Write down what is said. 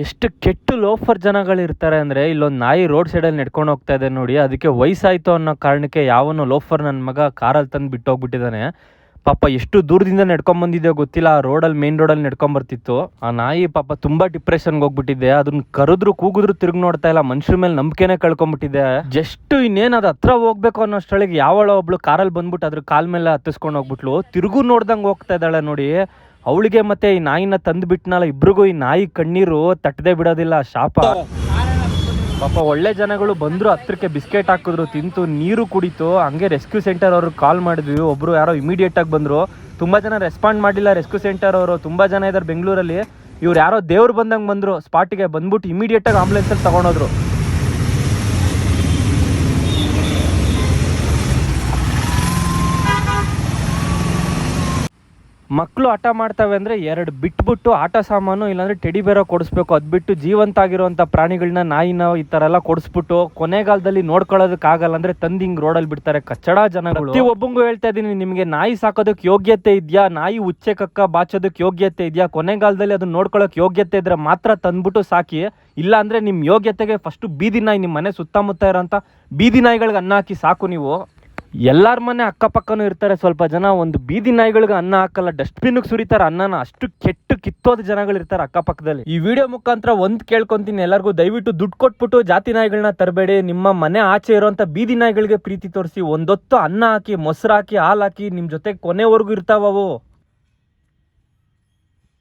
ಎಷ್ಟು ಕೆಟ್ಟು ಲೋಫರ್ ಜನಗಳಿರ್ತಾರೆ ಅಂದರೆ, ಇಲ್ಲೊಂದು ನಾಯಿ ರೋಡ್ ಸೈಡಲ್ಲಿ ನಡ್ಕೊಂಡು ಹೋಗ್ತಾ ಇದೆ ನೋಡಿ, ಅದಕ್ಕೆ ವಯಸ್ಸಾಯಿತು ಅನ್ನೋ ಕಾರಣಕ್ಕೆ ಯಾವನೋ ಲೋಫರ್ ನನ್ನ ಮಗ ಕಾರಲ್ಲಿ ತಂದು ಬಿಟ್ಟು ಹೋಗ್ಬಿಟ್ಟಿದ್ದಾನೆ. ಪಾಪ ಎಷ್ಟು ದೂರದಿಂದ ನಡ್ಕೊಂಬಂದಿದೆಯೋ ಗೊತ್ತಿಲ್ಲ, ಆ ರೋಡಲ್ಲಿ ಮೇನ್ ರೋಡಲ್ಲಿ ನಡ್ಕೊಂಬರ್ತಿತ್ತು. ಆ ನಾಯಿ ಪಾಪ ತುಂಬ ಡಿಪ್ರೆಷನ್ಗೆ ಹೋಗ್ಬಿಟ್ಟಿದೆ. ಅದನ್ನ ಕರೆದ್ರು ಕೂಗಿದ್ರು ತಿರುಗಿ ನೋಡ್ತಾ ಇಲ್ಲ, ಮನುಷ್ಯರ ಮೇಲೆ ನಂಬಿಕೆನೇ ಕಳ್ಕೊಂಡ್ಬಿಟ್ಟಿದೆ. ಜಸ್ಟ್ ಇನ್ನೇನು ಅದು ಹತ್ರ ಹೋಗ್ಬೇಕು ಅನ್ನೋಷ್ಟೊಳಗೆ ಯಾವಳ ಒಬ್ಳು ಕಾರಲ್ಲಿ ಬಂದ್ಬಿಟ್ಟು ಅದ್ರ ಕಾಲ್ ಮೇಲೆ ಹತ್ತಿಸ್ಕೊಂಡು ಹೋಗ್ಬಿಟ್ಲು. ತಿರುಗು ನೋಡ್ದಂಗೆ ಹೋಗ್ತಾ ಇದ್ದಾಳೆ ನೋಡಿ. ಅವಳಿಗೆ ಮತ್ತೆ ಈ ನಾಯಿನ ತಂದು ಬಿಟ್ನಲ್ಲ, ಇಬ್ರಿಗೂ ಈ ನಾಯಿ ಕಣ್ಣೀರು ತಟ್ಟದೆ ಬಿಡೋದಿಲ್ಲ, ಶಾಪ. ಪಾಪ ಒಳ್ಳೆ ಜನಗಳು ಬಂದರು, ಹತ್ರಕ್ಕೆ ಬಿಸ್ಕೆಟ್ ಹಾಕಿದ್ರು, ತಿಂತು, ನೀರು ಕುಡಿತು. ಹಂಗೆ ರೆಸ್ಕ್ಯೂ ಸೆಂಟರ್ ಅವ್ರಿಗೆ ಕಾಲ್ ಮಾಡಿದ್ವಿ. ಒಬ್ಬರು ಯಾರೋ ಇಮಿಡಿಯೇಟಾಗಿ ಬಂದರು. ತುಂಬ ಜನ ರೆಸ್ಪಾಂಡ್ ಮಾಡಲಿಲ್ಲ ರೆಸ್ಕ್ಯೂ ಸೆಂಟರ್ ಅವರು. ತುಂಬ ಜನ ಇದ್ದಾರೆ ಬೆಂಗಳೂರಲ್ಲಿ. ಇವ್ರು ಯಾರೋ ದೇವ್ರು ಬಂದಂಗೆ ಬಂದರು, ಸ್ಪಾಟಿಗೆ ಬಂದ್ಬಿಟ್ಟು ಇಮಿಡಿಯೇಟಾಗಿ ಆಂಬುಲೆನ್ಸಲ್ಲಿ ತಗೊಂಡೋದ್ರು. ಮಕ್ಕಳು ಆಟ ಮಾಡ್ತವೆ ಅಂದರೆ ಎರಡು ಬಿಟ್ಬಿಟ್ಟು ಆಟ ಸಾಮಾನು ಇಲ್ಲಾಂದರೆ ಟೆಡಿ ಬೇರೋ ಕೊಡಿಸ್ಬೇಕು. ಅದು ಬಿಟ್ಟು ಜೀವಂತ ಆಗಿರುವಂಥ ಪ್ರಾಣಿಗಳನ್ನ, ನಾಯಿನ ಈ ಥರ ಎಲ್ಲ ಕೊಡಿಸ್ಬಿಟ್ಟು ಕೊನೆಗಾಲದಲ್ಲಿ ನೋಡ್ಕೊಳ್ಳೋದಕ್ಕಾಗಲ್ಲ ಅಂದರೆ ತಂದು ಹಿಂಗೆ ರೋಡಲ್ಲಿ ಬಿಡ್ತಾರೆ ಕಚ್ಚಡ ಜನಗಳು. ಒಬ್ಬಂಗೂ ಹೇಳ್ತಾ ಇದ್ದೀನಿ, ನಿಮಗೆ ನಾಯಿ ಸಾಕೋದಕ್ಕೆ ಯೋಗ್ಯತೆ ಇದೆಯಾ? ನಾಯಿ ಉಚ್ಚೆ ಕಕ್ಕ ಬಾಚೋದಕ್ಕೆ ಯೋಗ್ಯತೆ ಇದೆಯಾ? ಕೊನೆಗಾಲದಲ್ಲಿ ಅದನ್ನ ನೋಡ್ಕೊಳ್ಳೋಕೆ ಯೋಗ್ಯತೆ ಇದ್ರೆ ಮಾತ್ರ ತಂದ್ಬಿಟ್ಟು ಸಾಕಿ. ಇಲ್ಲ ಅಂದರೆ ನಿಮ್ಮ ಯೋಗ್ಯತೆಗೆ ಫಸ್ಟು ಬೀದಿ ನಾಯಿ, ನಿಮ್ಮ ಮನೆ ಸುತ್ತಮುತ್ತ ಇರೋಂಥ ಬೀದಿ ನಾಯಿಗಳಿಗೆ ಅನ್ನ ಹಾಕಿ ಸಾಕು ನೀವು. ಎಲ್ಲರ ಮನೆ ಅಕ್ಕಪಕ್ಕನೂ ಇರ್ತಾರೆ ಸ್ವಲ್ಪ ಜನ, ಒಂದು ಬೀದಿ ನಾಯಿಗಳಿಗೆ ಅನ್ನ ಹಾಕಲ್ಲ, ಡಸ್ಟ್ಬಿನ್ಗೆ ಸುರಿತಾರೆ ಅನ್ನನ. ಅಷ್ಟು ಕೆಟ್ಟು ಕಿತ್ತೋದ ಜನಗಳಿರ್ತಾರೆ ಅಕ್ಕಪಕ್ಕದಲ್ಲಿ. ಈ ವಿಡಿಯೋ ಮುಖಾಂತರ ಒಂದು ಕೇಳ್ಕೊಂತೀನಿ ಎಲ್ಲರಿಗೂ, ದಯವಿಟ್ಟು ದುಡ್ಡು ಕೊಟ್ಬಿಟ್ಟು ಜಾತಿ ನಾಯಿಗಳನ್ನ ತರಬೇಡಿ. ನಿಮ್ಮ ಮನೆ ಆಚೆ ಇರೋಂಥ ಬೀದಿ ನಾಯಿಗಳಿಗೆ ಪ್ರೀತಿ ತೋರಿಸಿ. ಒಂದೊತ್ತು ಅನ್ನ ಹಾಕಿ, ಮೊಸರು ಹಾಕಿ, ಹಾಲು ಹಾಕಿ, ನಿಮ್ಮ ಜೊತೆ ಕೊನೆವರೆಗೂ ಇರ್ತಾವವು.